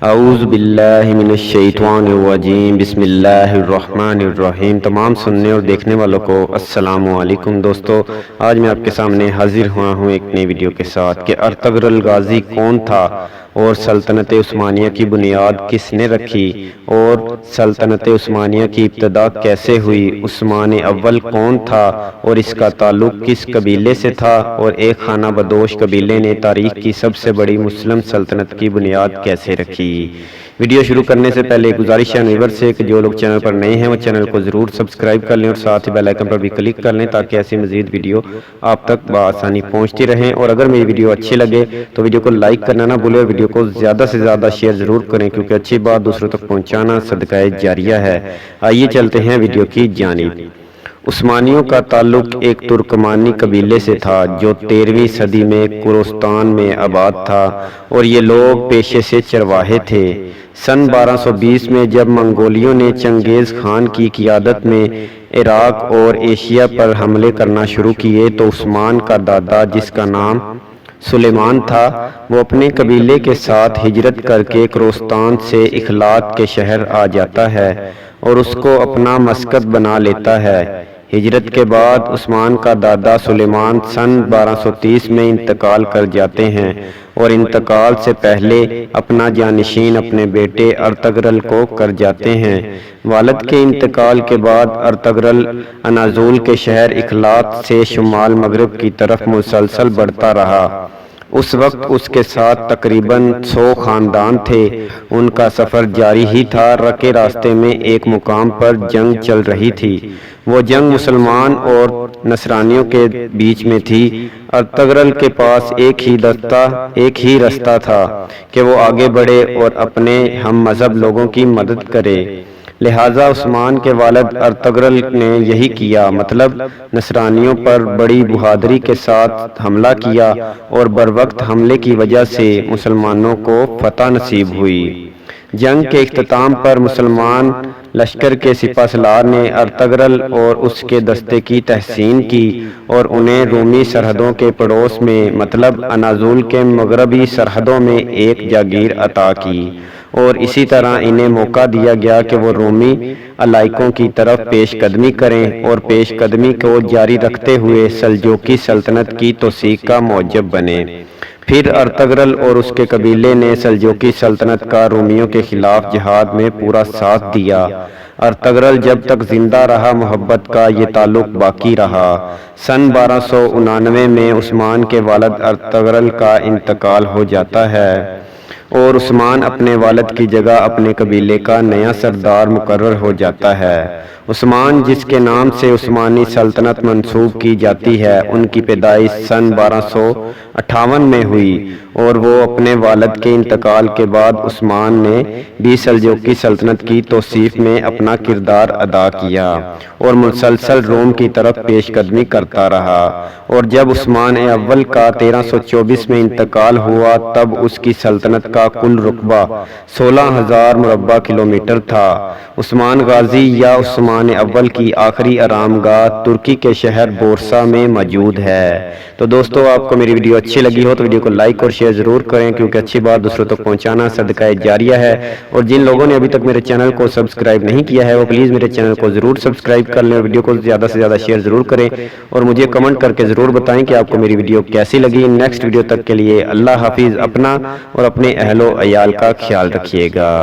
اعوذ باللہ من الشیطان الرجیم، بسم اللہ الرحمن الرحیم۔ تمام سننے اور دیکھنے والوں کو السلام علیکم دوستو، آج میں آپ کے سامنے حاضر ہوا ہوں ایک نئی ویڈیو کے ساتھ کہ ارطغرل غازی کون تھا اور سلطنت عثمانیہ کی بنیاد کس نے رکھی اور سلطنت عثمانیہ کی ابتدا کیسے ہوئی، عثمان اول کون تھا اور اس کا تعلق کس قبیلے سے تھا، اور ایک خانہ بدوش قبیلے نے تاریخ کی سب سے بڑی مسلم سلطنت کی بنیاد کیسے رکھی۔ ویڈیو شروع کرنے سے پہلے گزارش ہے ویور سے کہ جو لوگ چینل پر نئے ہیں وہ چینل کو ضرور سبسکرائب کر لیں اور ساتھ ہی بیل آئیکن پر بھی کلک کر لیں تاکہ ایسی مزید ویڈیو آپ تک بآسانی پہنچتی رہیں، اور اگر میری ویڈیو اچھی لگے تو ویڈیو کو لائک کرنا نہ بھولیں اور ویڈیو کو زیادہ سے زیادہ شیئر ضرور کریں کیونکہ اچھی بات دوسروں تک پہنچانا صدقہ جاریہ ہے۔ آئیے چلتے ہیں ویڈیو کی جانب۔ عثمانیوں کا تعلق ایک ترکمانی قبیلے سے تھا جو 13ویں صدی میں کوروستان میں آباد تھا، اور یہ لوگ پیشے سے چرواہے تھے۔ سن 1220 میں جب منگولیوں نے چنگیز خان کی قیادت میں عراق اور ایشیا پر حملے کرنا شروع کیے تو عثمان کا دادا، جس کا نام سلیمان تھا، وہ اپنے قبیلے کے ساتھ ہجرت کر کے کوروستان سے اخلاق کے شہر آ جاتا ہے اور اس کو اپنا مسکن بنا لیتا ہے۔ ہجرت کے بعد عثمان کا دادا سلیمان سن 1230 میں انتقال کر جاتے ہیں، اور انتقال سے پہلے اپنا جانشین اپنے بیٹے ارطغرل کو کر جاتے ہیں۔ والد کے انتقال کے بعد ارطغرل اناضول کے شہر اخلاق سے شمال مغرب کی طرف مسلسل بڑھتا رہا۔ اس وقت اس کے ساتھ تقریباً 100 خاندان تھے۔ ان کا سفر جاری ہی تھا کہ راستے میں ایک مقام پر جنگ چل رہی تھی۔ وہ جنگ مسلمان اور نصرانیوں کے بیچ میں تھی۔ ارطغرل کے پاس ایک ہی رستہ تھا کہ وہ آگے بڑھے اور اپنے ہم مذہب لوگوں کی مدد کرے، لہٰذا عثمان کے والد ارطغرل نے یہی کیا، مطلب نصرانیوں پر بڑی بہادری کے ساتھ حملہ کیا، اور بروقت حملے کی وجہ سے مسلمانوں کو فتح نصیب ہوئی۔ جنگ کے اختتام پر مسلمان لشکر کے سپہ سالار نے ارطغرل اور اس کے دستے کی تحسین کی اور انہیں رومی سرحدوں کے پڑوس میں، مطلب اناضول کے مغربی سرحدوں میں ایک جاگیر عطا کی، اور اسی طرح انہیں موقع دیا گیا کہ وہ رومی علاقوں کی طرف پیش قدمی کریں اور پیش قدمی کو جاری رکھتے ہوئے سلجوقی سلطنت کی توسیع کا موجب بنے۔ پھر ارطغرل اور اس کے قبیلے نے سلجوقی سلطنت کا رومیوں کے خلاف جہاد میں پورا ساتھ دیا۔ ارطغرل جب تک زندہ رہا محبت کا یہ تعلق باقی رہا۔ سن 1299 میں عثمان کے والد ارطغرل کا انتقال ہو جاتا ہے اور عثمان اپنے والد کی جگہ اپنے قبیلے کا نیا سردار مقرر ہو جاتا ہے۔ عثمان، جس کے نام سے عثمانی سلطنت منسوب کی جاتی ہے، ان کی پیدائش سن 1258 میں ہوئی، اور وہ اپنے والد کے انتقال کے بعد عثمان نے بھی سلجوقی سلطنت کی توسیع میں اپنا کردار ادا کیا اور مسلسل روم کی طرف پیش قدمی کرتا رہا، اور جب عثمان اول کا 1324 میں انتقال ہوا تب اس کی سلطنت کا کل رقبہ 16,000 مربع کلومیٹر تھا۔ عثمان غازی یا عثمان اول کی آخری آرام گاہ ترکی کے شہر بورسا میں موجود ہے۔ تو دوستو، آپ کو میری ویڈیو اچھی لگی ہو تو ویڈیو کو لائک اور شیئر ضرور کریں کیونکہ اچھی بات دوسروں تک پہنچانا صدقہ جاریہ ہے، اور جن لوگوں نے ابھی تک میرے چینل کو سبسکرائب نہیں کیا ہے وہ پلیز میرے چینل کو ضرور سبسکرائب کر لیں اور ویڈیو کو زیادہ سے زیادہ شیئر ضرور کریں، اور مجھے کمنٹ کر کے ضرور بتائیں کہ آپ کو میری ویڈیو کیسی لگی۔ نیکسٹ ویڈیو تک کے لیے اللہ حافظ۔ اپنا اور اپنے اہل و عیال کا خیال رکھیے گا۔